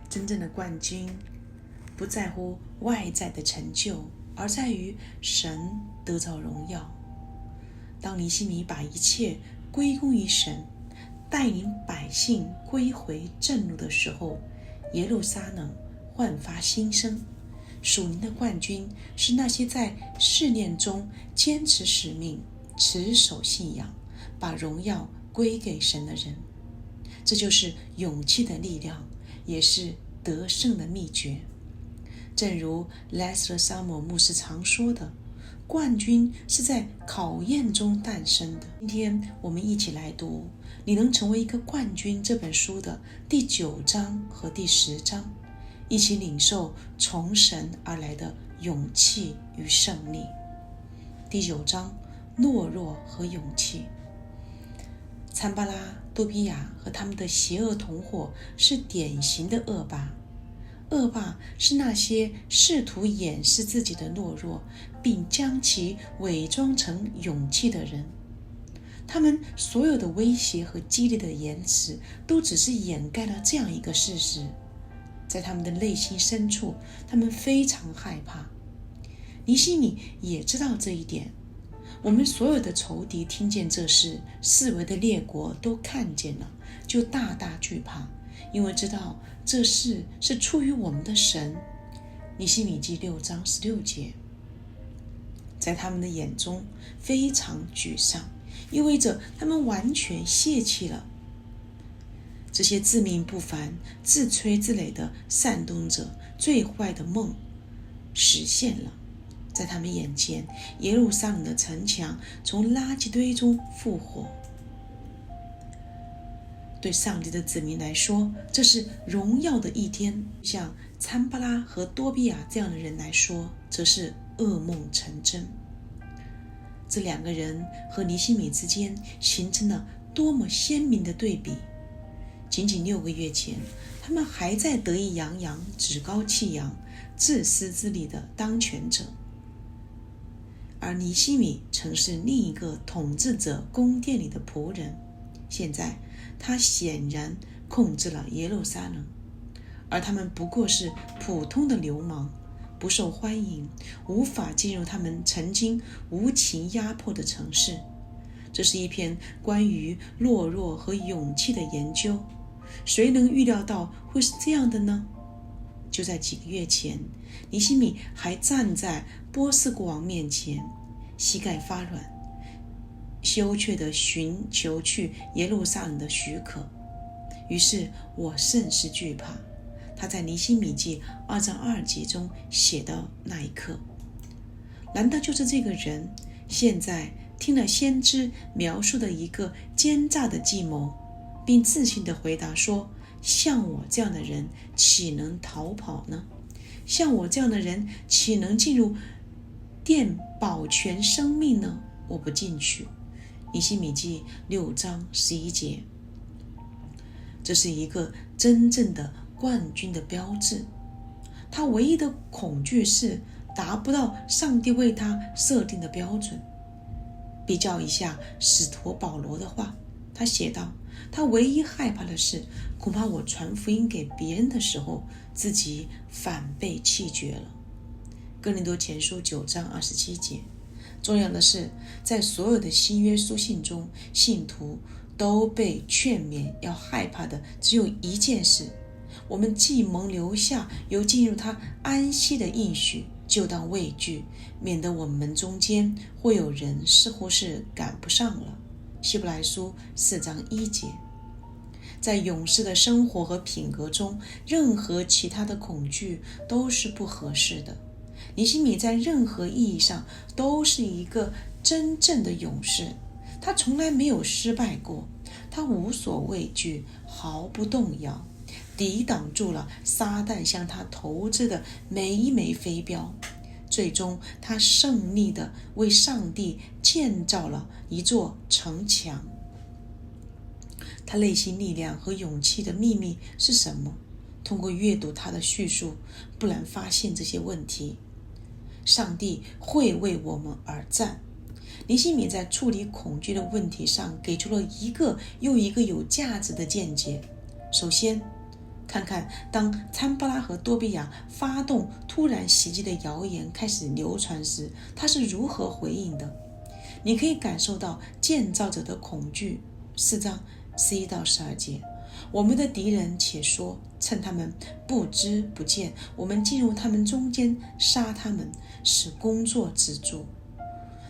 真正的冠军不在乎外在的成就，而在于神得着荣耀。当尼希米把一切归功于神，带领百姓归回正路的时候，耶路撒冷焕发新生。属灵的冠军是那些在试炼中坚持使命、持守信仰，把荣耀归给神的人。这就是勇气的力量，也是得胜的秘诀。正如莱斯特·萨姆牧师常说的，冠军是在考验中诞生的。今天我们一起来读《你能成为一个冠军》这本书的第9章和第10章，一起领受从神而来的勇气与胜利。第9章，懦弱和勇气。参巴拉、多比亚和他们的邪恶同伙是典型的恶霸。恶霸是那些试图掩饰自己的懦弱，并将其伪装成勇气的人。他们所有的威胁和激烈的言辞都只是掩盖了这样一个事实，在他们的内心深处，他们非常害怕。尼希米也知道这一点。我们所有的仇敌听见这事，四围的列国都看见了，就大大惧怕，因为知道这事是出于我们的神。尼希米记6章16节。在他们的眼中非常沮丧，意味着他们完全泄气了。这些自命不凡、自吹自擂的煽动者最坏的梦实现了。在他们眼前，耶路撒冷的城墙从垃圾堆中复活。对上帝的子民来说，这是荣耀的一天；像参巴拉和多比亚这样的人来说，则是噩梦成真。这两个人和尼希米之间形成了多么鲜明的对比！仅仅6个月前，他们还在得意洋洋、趾高气扬、自私自利的当权者，而尼希米曾是另一个统治者宫殿里的仆人。现在他显然控制了耶路撒冷，而他们不过是普通的流氓，不受欢迎，无法进入他们曾经无情压迫的城市。这是一篇关于懦弱和勇气的研究，谁能预料到会是这样的呢？就在几个月前，尼希米还站在波斯国王面前，膝盖发软，羞怯地寻求去耶路撒冷的许可。于是我甚是惧怕。他在尼希米记2章2节中写到那一刻。难道就是这个人现在听了先知描述的一个奸诈的计谋，并自信地回答说，像我这样的人岂能逃跑呢？像我这样的人岂能进入殿保全生命呢？我不进去。尼希米记6章11节。这是一个真正的冠军的标志。他唯一的恐惧是达不到上帝为他设定的标准。比较一下使徒保罗的话，他写道，他唯一害怕的是，恐怕我传福音给别人的时候，自己反被弃绝了。哥林多前书9章27节。重要的是，在所有的新约书信中，信徒都被劝勉要害怕的只有一件事：我们既蒙留下有进入他安息的应许，就当畏惧，免得我们中间会有人似乎是赶不上了。希伯来书4章1节。在勇士的生活和品格中，任何其他的恐惧都是不合适的。尼希米在任何意义上都是一个真正的勇士，他从来没有失败过，他无所畏惧，毫不动摇，抵挡住了撒旦向他投掷的每一枚飞镖。最终他胜利地为上帝建造了一座城墙。他内心力量和勇气的秘密是什么？通过阅读他的叙述，不难发现这些问题。上帝会为我们而战。尼希米在处理恐惧的问题上给出了一个又一个有价值的见解。首先，看看当参巴拉和多比亚发动突然袭击的谣言开始流传时，他是如何回应的。你可以感受到建造者的恐惧。4章11到12节，我们的敌人且说，趁他们不知不见，我们进入他们中间，杀他们，使工作止住。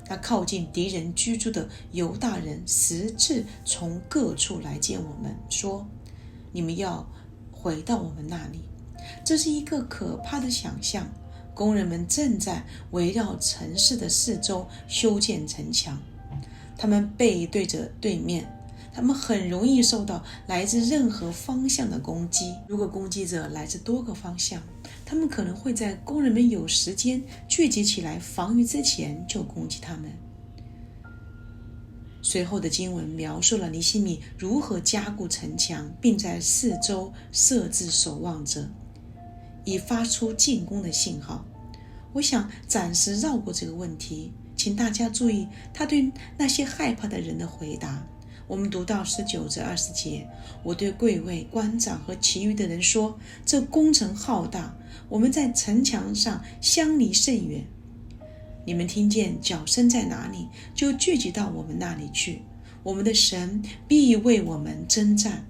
那靠近敌人居住的犹大人10次从各处来见我们，说，你们要回到我们那里。这是一个可怕的想象。工人们正在围绕城市的四周修建城墙，他们背对着对面，他们很容易受到来自任何方向的攻击。如果攻击者来自多个方向，他们可能会在工人们有时间聚集起来防御之前就攻击他们。随后的经文描述了尼希米如何加固城墙，并在四周设置守望者，以发出进攻的信号。我想暂时绕过这个问题，请大家注意他对那些害怕的人的回答。我们读到19至20节，我对贵位、官长和其余的人说，这工程浩大，我们在城墙上相离甚远。你们听见脚声在哪里，就聚集到我们那里去，我们的神必为我们征战。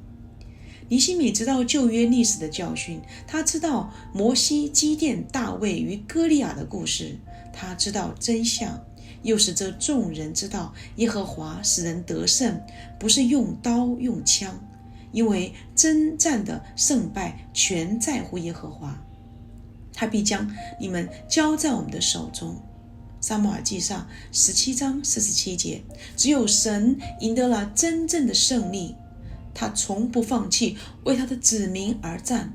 尼希米知道旧约历史的教训，他知道摩西基甸、大卫与歌利亚的故事，他知道真相，又使这众人知道耶和华使人得胜，不是用刀用枪，因为征战的胜败全在乎耶和华，他必将你们交在我们的手中。撒母耳记上17章47节，只有神赢得了真正的胜利，他从不放弃为他的子民而战。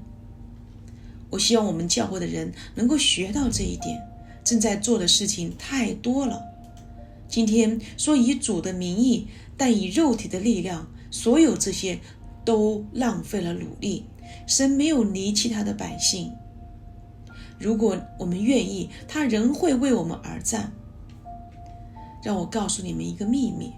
我希望我们教会的人能够学到这一点，正在做的事情太多了。今天说以主的名义，但以肉体的力量，所有这些都浪费了努力。神没有离弃他的百姓，如果我们愿意，他仍会为我们而战。让我告诉你们一个秘密，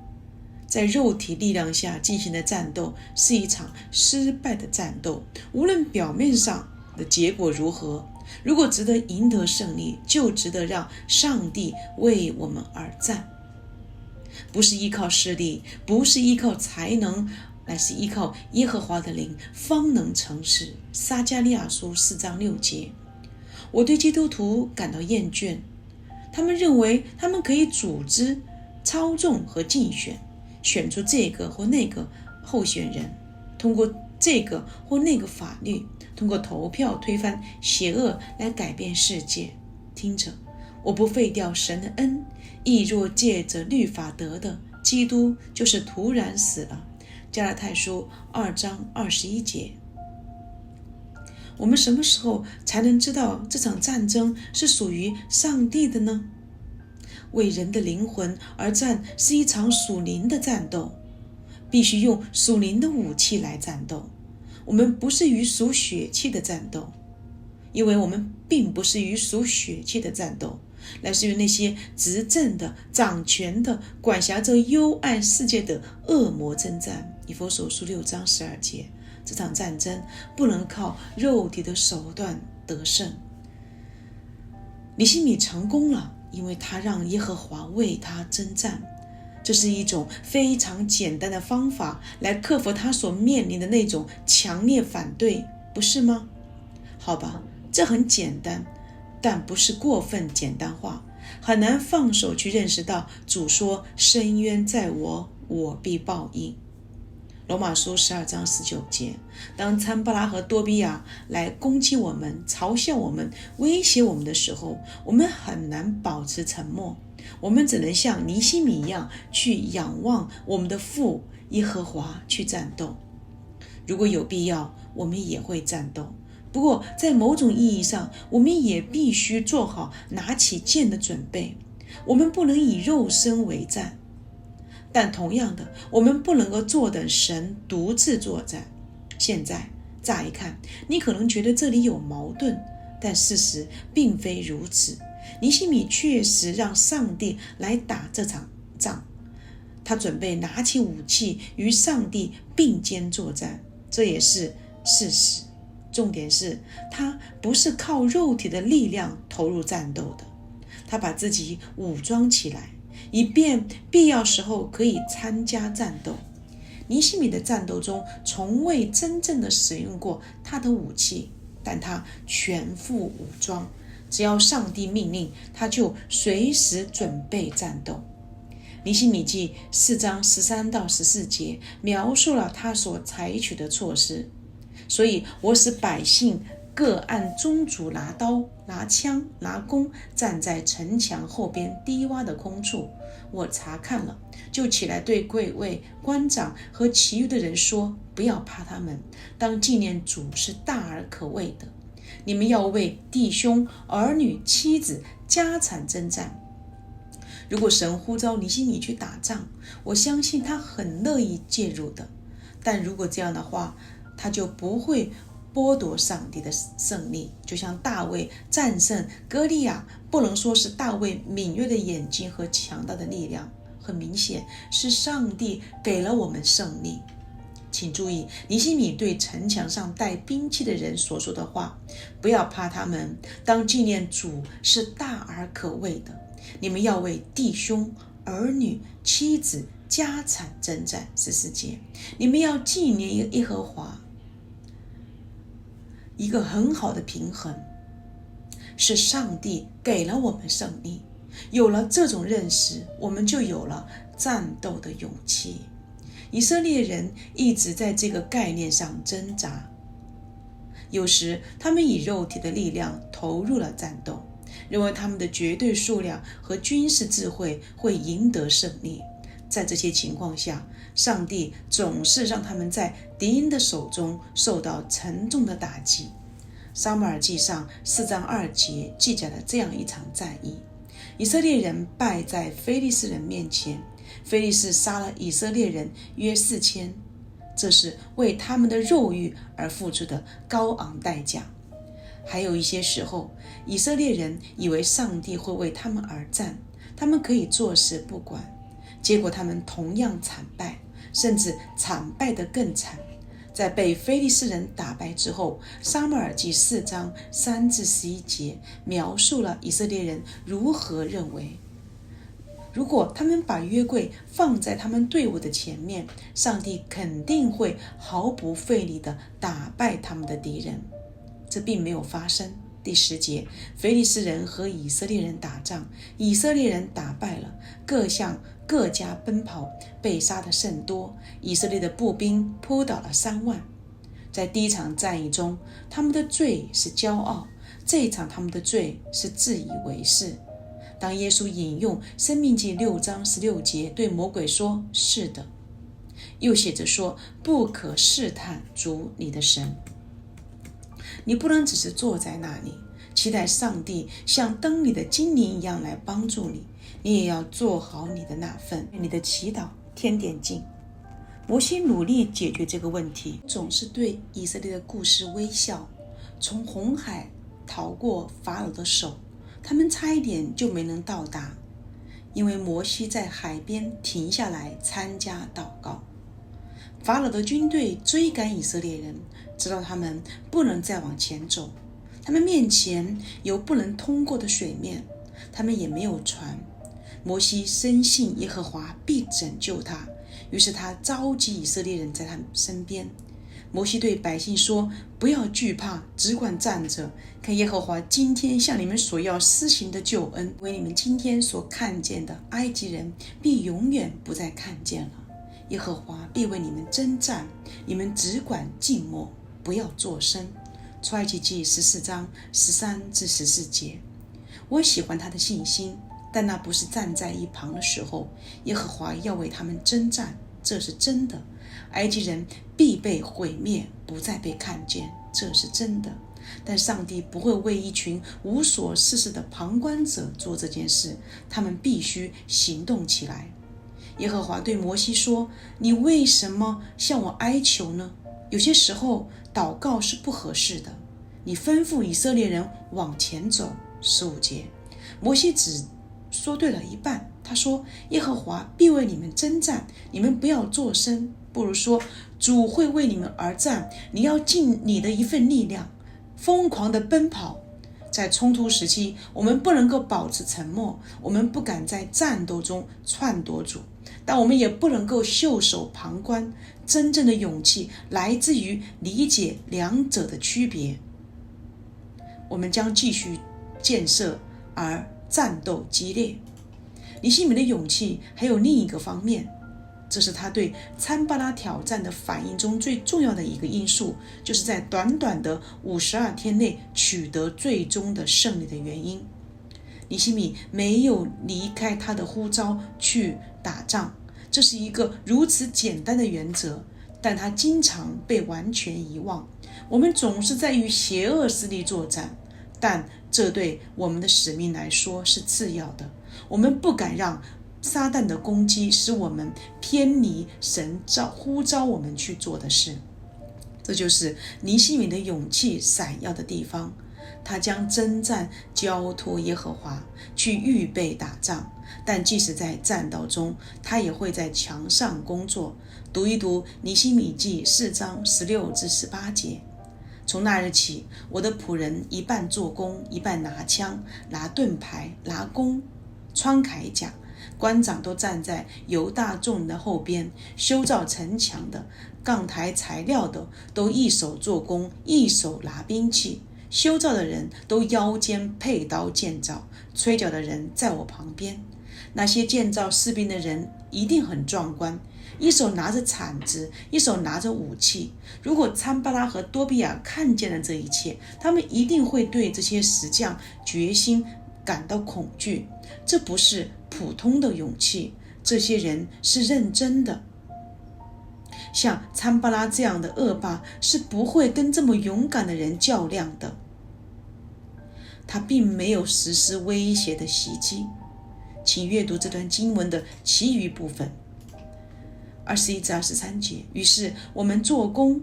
在肉体力量下进行的战斗是一场失败的战斗，无论表面上的结果如何，如果值得赢得胜利，就值得让上帝为我们而战。不是依靠势力，不是依靠才能，乃是依靠耶和华的灵方能成事。撒迦利亚书4章6节。我对基督徒感到厌倦，他们认为他们可以组织、操纵和竞选，选出这个或那个候选人，通过这个或那个法律，通过投票推翻邪恶来改变世界。听着，我不废掉神的恩，亦若借着律法得的，基督就是突然死了。加拉太书2章21节。我们什么时候才能知道这场战争是属于上帝的呢？为人的灵魂而战是一场属灵的战斗，必须用属灵的武器来战斗。我们不是与属血气的战斗，因为我们并不是与属血气的战斗，乃是与那些执政的、掌权的、管辖着幽暗世界的恶魔征战。以弗所书6章12节。这场战争不能靠肉体的手段得胜。尼希米成功了，因为他让耶和华为他征战。这是一种非常简单的方法来克服他所面临的那种强烈反对，不是吗？好吧，这很简单，但不是过分简单化，很难放手去认识到主说深渊在我，我必报应。罗马书12章19节，当参巴拉和多比亚来攻击我们、嘲笑我们、威胁我们的时候，我们很难保持沉默，我们只能像尼希米一样去仰望我们的父耶和华去战斗。如果有必要，我们也会战斗，不过在某种意义上，我们也必须做好拿起剑的准备。我们不能以肉身为战，但同样的，我们不能够坐等神独自作战。现在乍一看，你可能觉得这里有矛盾，但事实并非如此。尼希米确实让上帝来打这场仗，他准备拿起武器与上帝并肩作战，这也是事实。重点是他不是靠肉体的力量投入战斗的，他把自己武装起来，以便必要时候可以参加战斗。尼西米的战斗中从未真正的使用过他的武器，但他全副武装，只要上帝命令，他就随时准备战斗。尼希米记4章13到14节描述了他所采取的措施。所以我使百姓各按宗族拿刀、拿枪、拿弓，站在城墙后边低洼的空处。我查看了，就起来对贵位、官长和其余的人说：不要怕他们，当纪念主是大而可畏的。你们要为弟兄、儿女、妻子、家产征战。如果神呼召尼希米去打仗，我相信他很乐意介入的。但如果这样的话，他就不会剥夺上帝的胜利。就像大卫战胜歌利亚，不能说是大卫敏锐的眼睛和强大的力量，很明显是上帝给了我们胜利。请注意尼希米对城墙上带兵器的人所说的话：不要怕他们，当纪念主是大而可畏的。你们要为弟兄、儿女、妻子、家产征战。14节，你们要纪念耶和华。一个很好的平衡是上帝给了我们胜利，有了这种认识，我们就有了战斗的勇气。以色列人一直在这个概念上挣扎，有时他们以肉体的力量投入了战斗，认为他们的绝对数量和军事智慧会赢得胜利。在这些情况下，上帝总是让他们在敌人的手中受到沉重的打击。撒母耳记上4章2节记载了这样一场战役：以色列人败在非利士人面前，非利士杀了以色列人约4000，这是为他们的肉欲而付出的高昂代价。还有一些时候，以色列人以为上帝会为他们而战，他们可以坐视不管，结果他们同样惨败，甚至惨败得更惨。在被非利士人打败之后，撒母耳记4章3至11节描述了以色列人如何认为，如果他们把约柜放在他们队伍的前面，上帝肯定会毫不费力地打败他们的敌人。这并没有发生。第10节，非利士人和以色列人打仗，以色列人打败了，各向各家奔跑，被杀的甚多，以色列的步兵扑倒了3万。在第一场战役中，他们的罪是骄傲，这一场他们的罪是自以为是。当耶稣引用申命记6章16节对魔鬼说是的，又写着说不可试探主你的神。你不能只是坐在那里期待上帝像灯里的精灵一样来帮助你，你也要做好你的那份。你的祈祷添点劲。摩西努力解决这个问题，总是对以色列的故事微笑。从红海逃过法老的手，他们差一点就没能到达，因为摩西在海边停下来参加祷告。法老的军队追赶以色列人，直到他们不能再往前走。他们面前有不能通过的水面，他们也没有船。摩西深信耶和华必拯救他，于是他召集以色列人在他身边。摩西对百姓说：不要惧怕，只管站着，看耶和华今天向你们所要施行的救恩，为你们今天所看见的埃及人必永远不再看见了。耶和华必为你们征战，你们只管静默，不要作声。出埃及记14章13至14节。我喜欢他的信心，但那不是站在一旁的时候。耶和华要为他们征战，这是真的。埃及人必被毁灭，不再被看见，这是真的。但上帝不会为一群无所事事的旁观者做这件事，他们必须行动起来。耶和华对摩西说：你为什么向我哀求呢？有些时候祷告是不合适的。你吩咐以色列人往前走。15节，摩西只说对了一半。他说：耶和华必为你们征战，你们不要作声。不如说主会为你们而战，你要尽你的一份力量，疯狂地奔跑。在冲突时期，我们不能够保持沉默，我们不敢在战斗中篡夺主，但我们也不能够袖手旁观。真正的勇气来自于理解两者的区别。我们将继续建设，而战斗激烈。尼西米的勇气还有另一个方面，这是他对参巴拉挑战的反应中最重要的一个因素，就是在短短的52天内取得最终的胜利的原因。尼西米没有离开他的呼召去打仗，这是一个如此简单的原则，但它经常被完全遗忘。我们总是在与邪恶势力作战，但这对我们的使命来说是次要的。我们不敢让撒旦的攻击使我们偏离神呼召我们去做的事。这就是尼西米的勇气闪耀的地方。他将征战交托耶和华，去预备打仗，但即使在战斗中，他也会在墙上工作。读一读尼西米记4章16至18节。从那日起，我的仆人一半做工，一半拿枪、拿盾牌、拿弓、穿铠甲。官长都站在犹大众人的后边，修造城墙的、杠台材料的，都一手做工，一手拿兵器。修造的人都腰间佩刀建造，吹角的人在我旁边。那些建造士兵的人一定很壮观，一手拿着铲子，一手拿着武器。如果参巴拉和多比亚看见了这一切，他们一定会对这些石匠决心感到恐惧。这不是普通的勇气，这些人是认真的。像参巴拉这样的恶霸是不会跟这么勇敢的人较量的。他并没有实施威胁的袭击。请阅读这段经文的其余部分，21至23节。于是我们做工，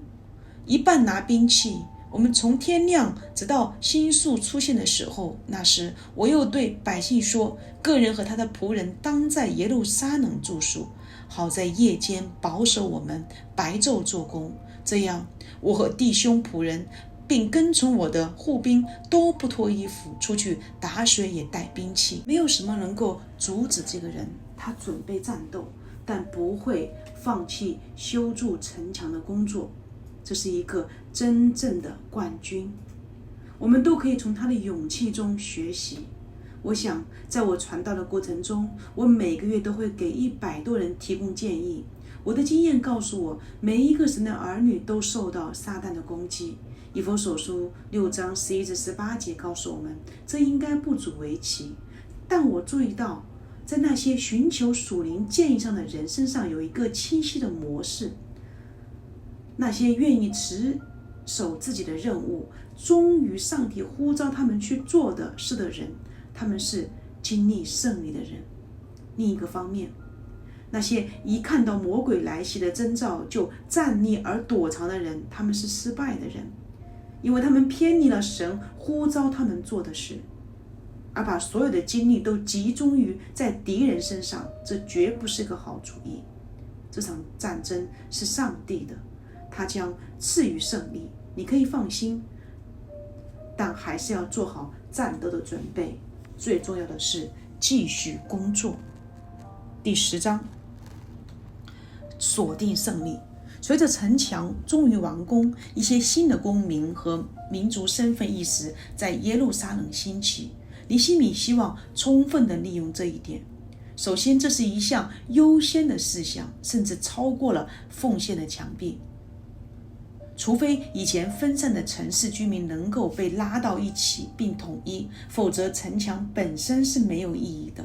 一半拿兵器，我们从天亮直到星宿出现的时候，那时我又对百姓说，个人和他的仆人当在耶路撒冷住宿，好在夜间保守我们，白昼做工。这样我和弟兄仆人并跟从我的护兵都不脱衣服，出去打水也带兵器。没有什么能够阻止这个人，他准备战斗，但不会放弃修筑城墙的工作。这是一个真正的冠军，我们都可以从他的勇气中学习。我想在我传道的过程中，我每个月都会给100多人提供建议。我的经验告诉我，每一个神的儿女都受到撒旦的攻击。以弗所书6章11至18节告诉我们，这应该不足为奇。但我注意到，在那些寻求属灵建议上的人身上有一个清晰的模式。那些愿意持守自己的任务，忠于上帝呼召他们去做的事的人，他们是经历胜利的人。另一个方面，那些一看到魔鬼来袭的征兆就站立而躲藏的人，他们是失败的人，因为他们偏离了神呼召他们做的事，而把所有的精力都集中于在敌人身上，这绝不是个好主意。这场战争是上帝的，他将赐予胜利，你可以放心，但还是要做好战斗的准备。最重要的是继续工作。第10章，锁定胜利。随着城墙终于完工，一些新的公民和民族身份意识在耶路撒冷兴起。尼西米希望充分地利用这一点。首先，这是一项优先的事项，甚至超过了奉献的墙壁。除非以前分散的城市居民能够被拉到一起并统一，否则城墙本身是没有意义的。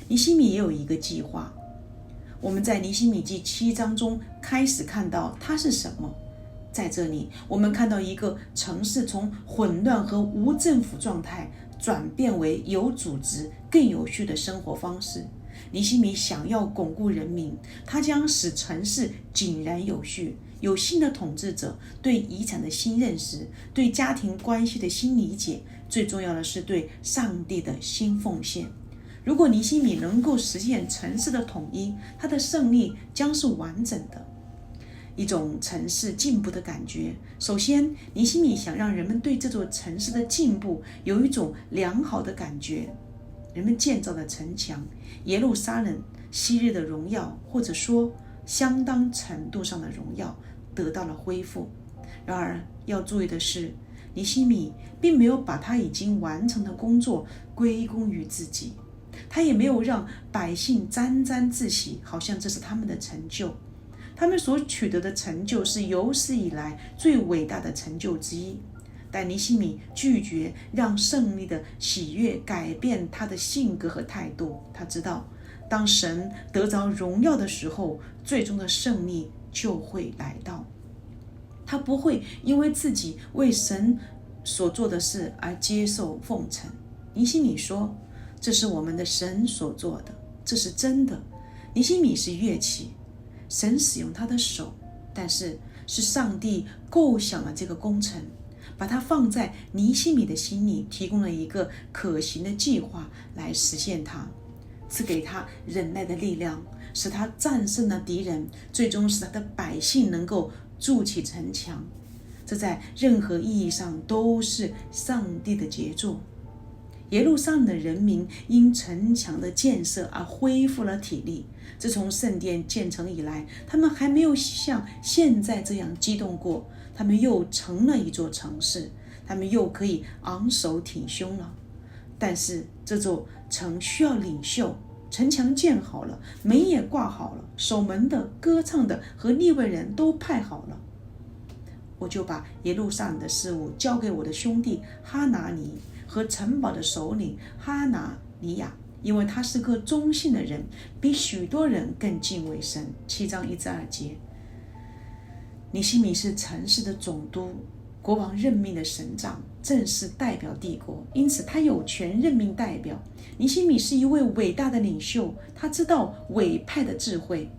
尼西米也有一个计划，我们在尼西米记7章中开始看到它是什么。在这里，我们看到一个城市从混乱和无政府状态转变为有组织、更有序的生活方式。尼西米想要巩固人民，他将使城市井然有序，有新的统治者，对遗产的新认识，对家庭关系的新理解，最重要的是对上帝的新奉献。如果尼西米能够实现城市的统一，他的胜利将是完整的。一种城市进步的感觉。首先，尼希米想让人们对这座城市的进步有一种良好的感觉。人们建造的城墙，耶路撒冷昔日的荣耀，或者说相当程度上的荣耀得到了恢复。然而要注意的是，尼希米并没有把他已经完成的工作归功于自己，他也没有让百姓沾沾自喜，好像这是他们的成就。他们所取得的成就是有史以来最伟大的成就之一。但尼希米拒绝让胜利的喜悦改变他的性格和态度。他知道，当神得着荣耀的时候，最终的胜利就会来到。他不会因为自己为神所做的事而接受奉承。尼希米说，这是我们的神所做的，这是真的。尼希米是乐器，神使用他的手，但是上帝构想了这个工程，把它放在尼希米的心里，提供了一个可行的计划来实现它，赐给他忍耐的力量，使他战胜了敌人，最终使他的百姓能够筑起城墙。这在任何意义上都是上帝的杰作。耶路撒冷的人民因城墙的建设而恢复了体力。自从圣殿建成以来，他们还没有像现在这样激动过。他们又成了一座城市，他们又可以昂首挺胸了。但是这座城需要领袖，城墙建好了，门也挂好了，守门的、歌唱的和利未人都派好了。我就把耶路撒冷的事务交给我的兄弟哈拿尼和城堡的首领哈拿尼亚，因为他是个忠信的人，比许多人更敬畏神。7章1至2节。尼希米是城市的总督，国王任命的省长，正式代表帝国，因此他有权任命代表。尼希米是一位伟大的领袖，他知道委派的智慧，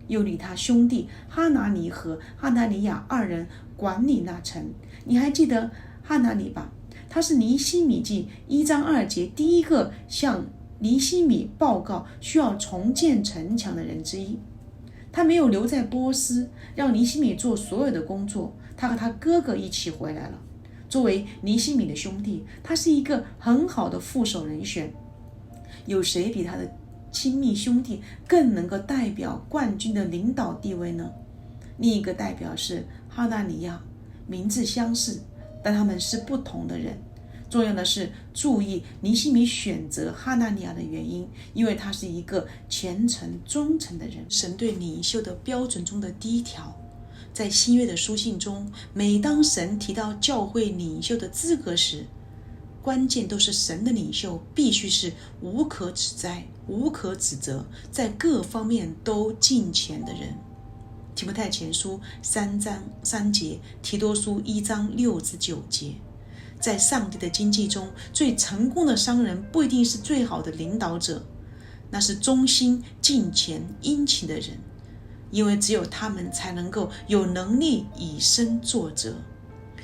又立他兄弟哈拿尼和哈拿尼亚2人管理那城。你还记得哈拿尼吧？他是尼希米记1章2节第一个向尼希米报告需要重建城墙的人之一。他没有留在波斯，让尼希米做所有的工作，他和他哥哥一起回来了。作为尼希米的兄弟，他是一个很好的副手人选。有谁比他的亲密兄弟更能够代表冠军的领导地位呢？另一个代表是哈拿尼亚，名字相似，但他们是不同的人。重要的是注意尼希米选择哈拿尼亚的原因，因为他是一个虔诚忠诚的人。神对领袖的标准中的第一条，在新约的书信中，每当神提到教会领袖的资格时，关键都是神的领袖必须是无可指摘、无可指责，在各方面都敬虔的人。提摩太前书3章3节，提多书1章6至9节。在上帝的经济中，最成功的商人不一定是最好的领导者，那是忠心、敬虔、殷勤的人，因为只有他们才能够有能力以身作则。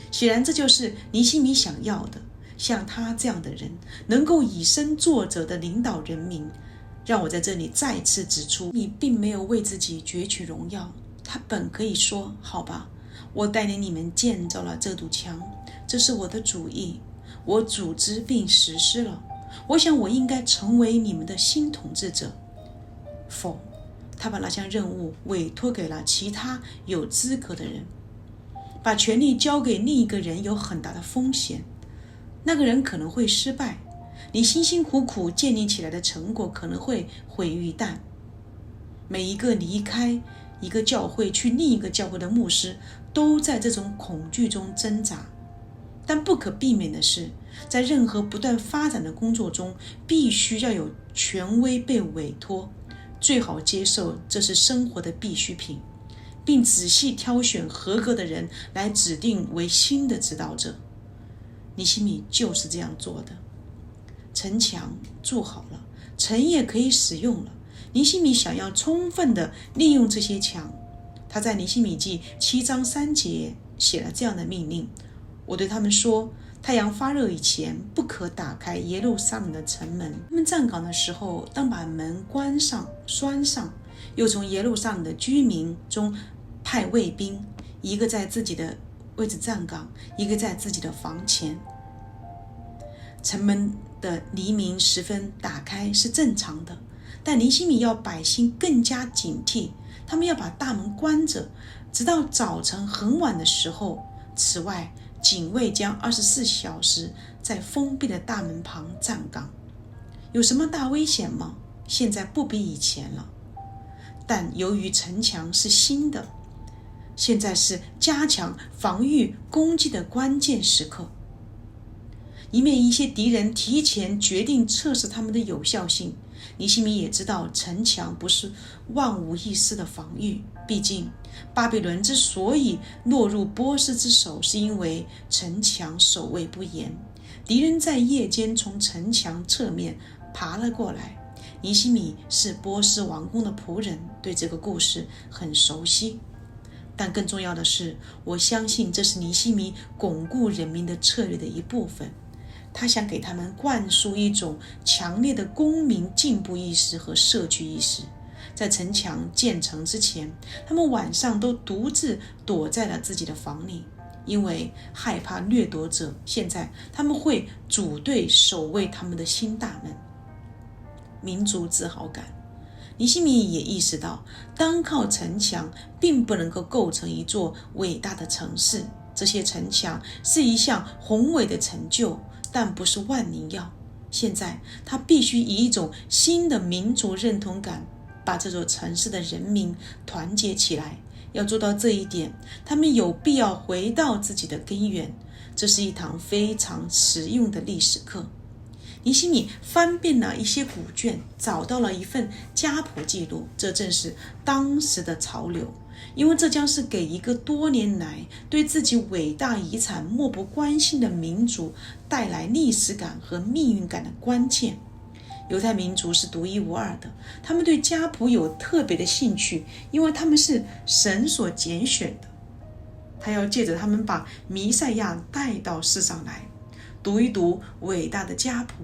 显然，这就是尼希米想要的，像他这样的人，能够以身作则的领导人民。让我在这里再次指出，你并没有为自己攫取荣耀，他本可以说，好吧，我带领你们建造了这堵墙，这是我的主意，我组织并实施了。我想我应该成为你们的新统治者。否，他把那项任务委托给了其他有资格的人。把权力交给另一个人有很大的风险，那个人可能会失败，你辛辛苦苦建立起来的成果可能会毁于一旦。每一个离开一个教会去另一个教会的牧师都在这种恐惧中挣扎。但不可避免的是，在任何不断发展的工作中，必须要有权威被委托，最好接受这是生活的必需品，并仔细挑选合格的人来指定为新的指导者。尼希米就是这样做的。城墙筑好了，城也可以使用了。尼希米想要充分地利用这些墙。他在尼希米记7章3节写了这样的命令：我对他们说，太阳发热以前不可打开耶路撒冷的城门。他们站岗的时候，当把门关上拴上，又从耶路撒冷的居民中派卫兵，一个在自己的位置站岗，一个在自己的房前。城门的黎明时分打开是正常的，但尼希米要百姓更加警惕，他们要把大门关着，直到早晨很晚的时候。此外，警卫将24小时在封闭的大门旁站岗。有什么大危险吗？现在不比以前了。但由于城墙是新的，现在是加强防御攻击的关键时刻。以免一些敌人提前决定测试他们的有效性，尼希米也知道城墙不是万无一失的防御。毕竟巴比伦之所以落入波斯之手，是因为城墙守卫不严，敌人在夜间从城墙侧面爬了过来。尼希米是波斯王宫的仆人，对这个故事很熟悉。但更重要的是，我相信这是尼希米巩固人民的策略的一部分。他想给他们灌输一种强烈的公民进步意识和社区意识。在城墙建成之前，他们晚上都独自躲在了自己的房里，因为害怕掠夺者。现在他们会组队守卫他们的新大门。民族自豪感，尼希米也意识到，单靠城墙并不能够构成一座伟大的城市。这些城墙是一项宏伟的成就，但不是万灵药。现在他必须以一种新的民族认同感把这座城市的人民团结起来。要做到这一点，他们有必要回到自己的根源。这是一堂非常实用的历史课。尼希米翻遍了一些古卷，找到了一份家谱记录，这正是当时的潮流，因为这将是给一个多年来对自己伟大遗产漠不关心的民族带来历史感和命运感的关键。犹太民族是独一无二的，他们对家谱有特别的兴趣，因为他们是神所拣选的。他要借着他们把弥赛亚带到世上来。读一读伟大的家谱，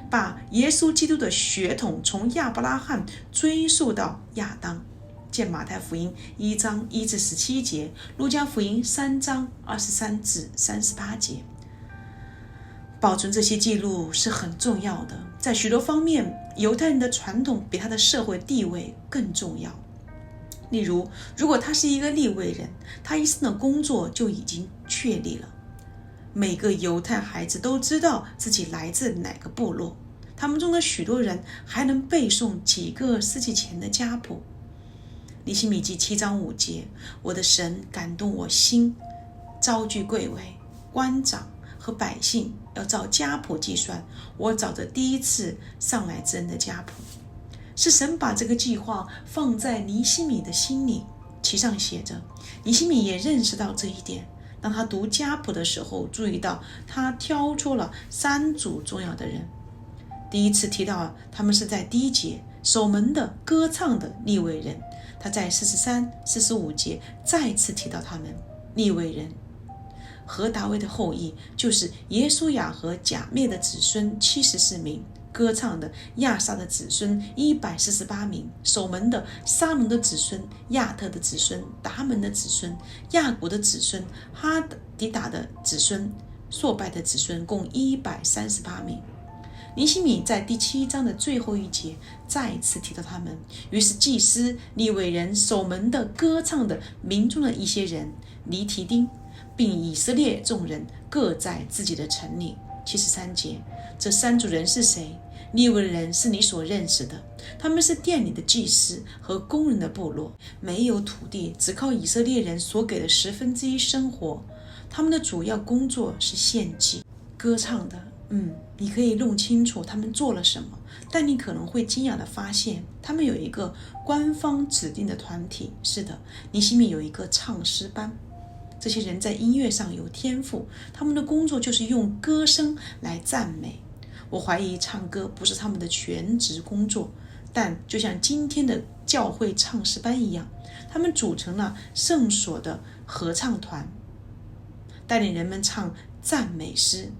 把耶稣基督的血统从亚伯拉罕追溯到亚当。见马太福音1章1至17节，路加福音3章23至38节。保存这些记录是很重要的，在许多方面，犹太人的传统比他的社会地位更重要。例如，如果他是一个利未人，他一生的工作就已经确立了。每个犹太孩子都知道自己来自哪个部落，他们中的许多人还能背诵几个世纪前的家谱。尼希米记7章5节，我的神感动我心，招聚贵胄、官长和百姓，要照家谱计算我找着第一次上来之人的家谱。是神把这个计划放在尼希米的心里，其上写着，尼希米也认识到这一点。当他读家谱的时候，注意到他挑出了3组重要的人。第一次提到他们是在第1节，守门的、歌唱的利未人。他在43、45节再次提到他们，利未人和大卫的后裔，就是耶稣亚和甲灭的子孙74名，歌唱的亚萨的子孙148名，守门的沙龙的子孙、亚特的子孙、达门的子孙、亚古的子孙、哈迪达的子孙、朔拜的子孙，共138名。尼希米在第7章的最后1节再次提到他们，于是祭司、利未人、守门的、歌唱的、民中的一些人离提丁，并以色列众人各在自己的城里。73节，这3组人是谁？利未人是你所认识的，他们是殿里的祭司和工人的部落，没有土地，只靠以色列人所给的1/10生活。他们的主要工作是献祭。歌唱的，你可以弄清楚他们做了什么，但你可能会惊讶地发现，他们有一个官方指定的团体。是的，尼希米有一个唱诗班。这些人在音乐上有天赋，他们的工作就是用歌声来赞美。我怀疑唱歌不是他们的全职工作，但就像今天的教会唱诗班一样，他们组成了圣所的合唱团，带领人们唱赞美诗。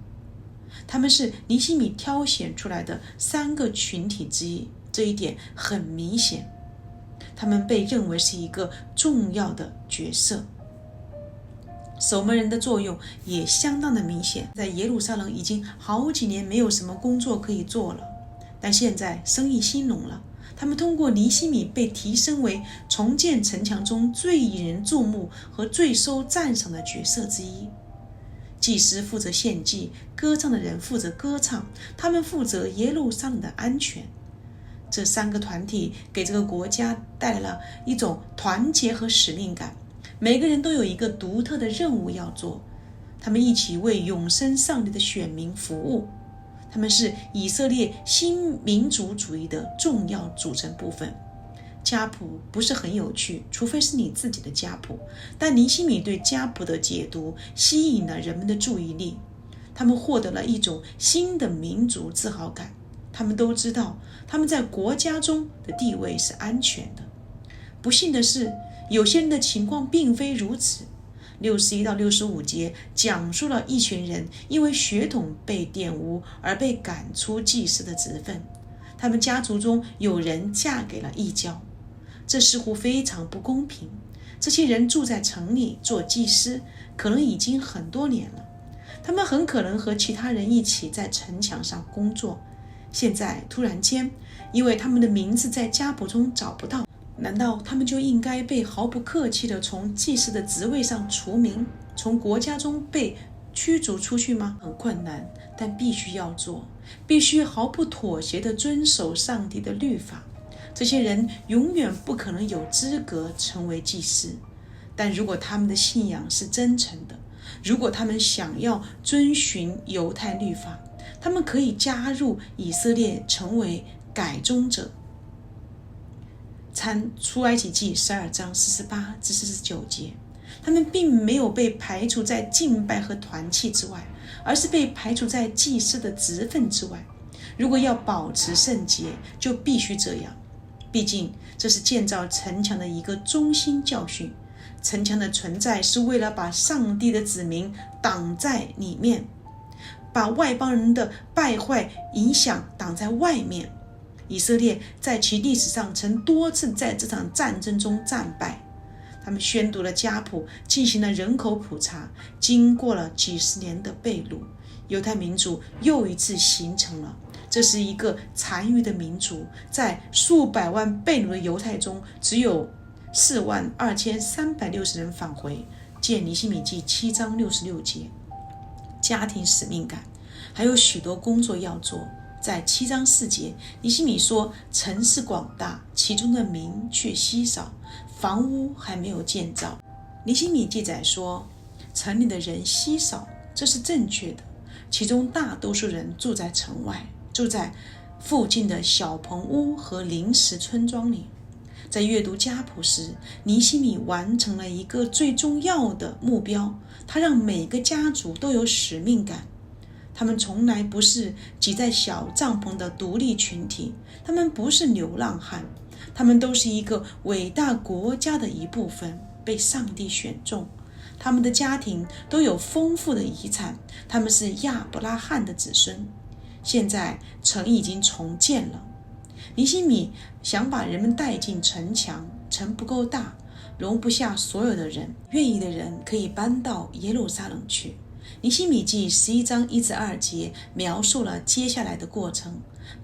他们是尼希米挑选出来的3个群体之一，这一点很明显。他们被认为是一个重要的角色。守门人的作用也相当的明显，在耶路撒冷已经好几年没有什么工作可以做了，但现在生意兴隆了。他们通过尼希米被提升为重建城墙中最引人注目和最受赞赏的角色之一。祭司负责献祭，歌唱的人负责歌唱，他们负责耶路撒冷的安全。这3个团体给这个国家带来了一种团结和使命感，每个人都有一个独特的任务要做，他们一起为永生上帝的选民服务。他们是以色列新民族主义的重要组成部分。家谱不是很有趣，除非是你自己的家谱，但尼希米对家谱的解读吸引了人们的注意力，他们获得了一种新的民族自豪感。他们都知道他们在国家中的地位是安全的。不幸的是，有些人的情况并非如此。61到65节讲述了一群人因为血统被玷污而被赶出祭司的职分，他们家族中有人嫁给了异教，这似乎非常不公平。这些人住在城里做祭司，可能已经很多年了，他们很可能和其他人一起在城墙上工作，现在突然间因为他们的名字在家谱中找不到，难道他们就应该被毫不客气地从祭司的职位上除名，从国家中被驱逐出去吗？很困难，但必须要做，必须毫不妥协地遵守上帝的律法。这些人永远不可能有资格成为祭司，但如果他们的信仰是真诚的，如果他们想要遵循犹太律法，他们可以加入以色列成为改宗者。参出埃及记12章48至49节，他们并没有被排除在敬拜和团契之外，而是被排除在祭司的职分之外。如果要保持圣洁，就必须这样。毕竟这是建造城墙的一个中心教训。城墙的存在是为了把上帝的子民挡在里面，把外邦人的败坏影响挡在外面。以色列在其历史上曾多次在这场战争中战败。他们宣读了家谱，进行了人口普查，经过了几十年的被掳，犹太民族又一次形成了。这是一个残余的民族，在数百万被掳的犹太中，只有42360人返回。见尼希米记7章66节。家庭使命感，还有许多工作要做。在7章4节，尼希米说，城市广大，其中的民却稀少，房屋还没有建造。尼希米记载说，城里的人稀少，这是正确的，其中大多数人住在城外，住在附近的小棚屋和临时村庄里。在阅读家谱时，尼希米完成了一个最重要的目标，他让每个家族都有使命感。他们从来不是挤在小帐篷的独立群体，他们不是流浪汉，他们都是一个伟大国家的一部分，被上帝选中。他们的家庭都有丰富的遗产，他们是亚伯拉罕的子孙。现在城已经重建了，尼希米想把人们带进城墙，城不够大，容不下所有的人，愿意的人可以搬到耶路撒冷去。尼希米记11章1至2节描述了接下来的过程。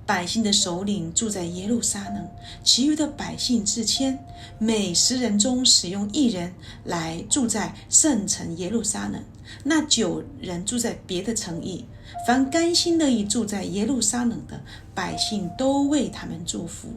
百姓的首领住在耶路撒冷，其余的百姓自谦，每10人中使用1人来住在圣城耶路撒冷，那9人住在别的城邑。凡甘心乐意住在耶路撒冷的百姓都为他们祝福。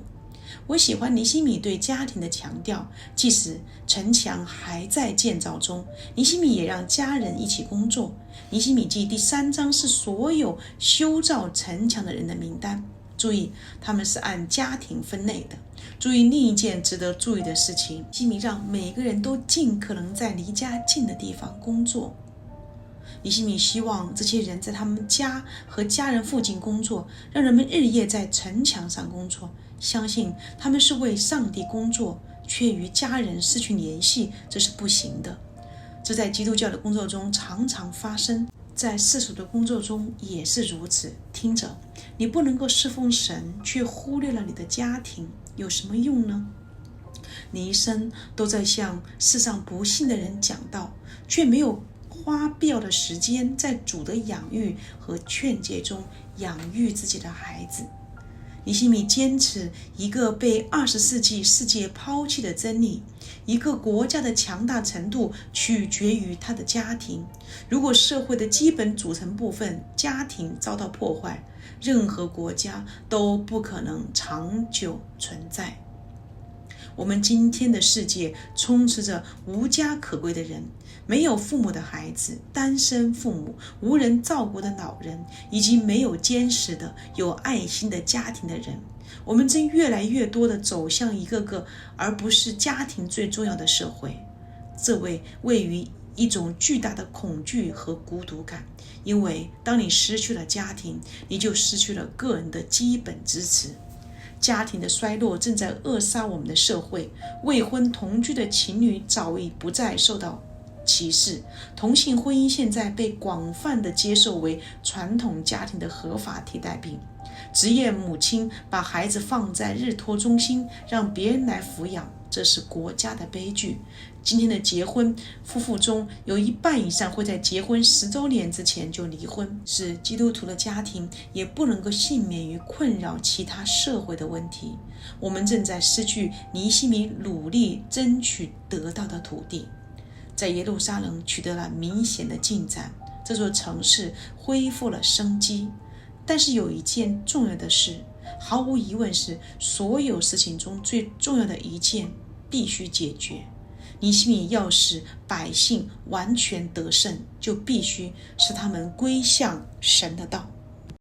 我喜欢尼希米对家庭的强调，即使城墙还在建造中，尼希米也让家人一起工作。尼希米记第3章是所有修造城墙的人的名单，注意他们是按家庭分类的。注意另一件值得注意的事情，尼希米让每个人都尽可能在离家近的地方工作。尼希米希望这些人在他们家和家人附近工作，让人们日夜在城墙上工作，相信他们是为上帝工作，却与家人失去联系，这是不行的。这在基督教的工作中常常发生，在世俗的工作中也是如此。听着，你不能够侍奉神，却忽略了你的家庭，有什么用呢？你一生都在向世上不幸的人讲道，却没有花必要的时间在主的养育和劝诫中养育自己的孩子。尼希米坚持一个被20世纪世界抛弃的真理，一个国家的强大程度取决于他的家庭。如果社会的基本组成部分家庭遭到破坏，任何国家都不可能长久存在。我们今天的世界充斥着无家可归的人，没有父母的孩子，单身父母，无人照顾的老人，以及没有坚实的有爱心的家庭的人。我们正越来越多地走向一个而不是家庭最重要的社会。这位于一种巨大的恐惧和孤独感，因为当你失去了家庭，你就失去了个人的基本支持。家庭的衰落正在扼杀我们的社会，未婚同居的情侣早已不再受到歧视，同性婚姻现在被广泛的接受为传统家庭的合法替代品。职业母亲把孩子放在日托中心，让别人来抚养，这是国家的悲剧。今天的结婚夫妇中有一半以上会在结婚10周年之前就离婚，是基督徒的家庭也不能够幸免于困扰其他社会的问题。我们正在失去尼希米努力争取得到的土地。在耶路撒冷取得了明显的进展，这座城市恢复了生机。但是有一件重要的事，毫无疑问是所有事情中最重要的一件必须解决。尼希米要使百姓完全得胜，就必须使他们归向神的道。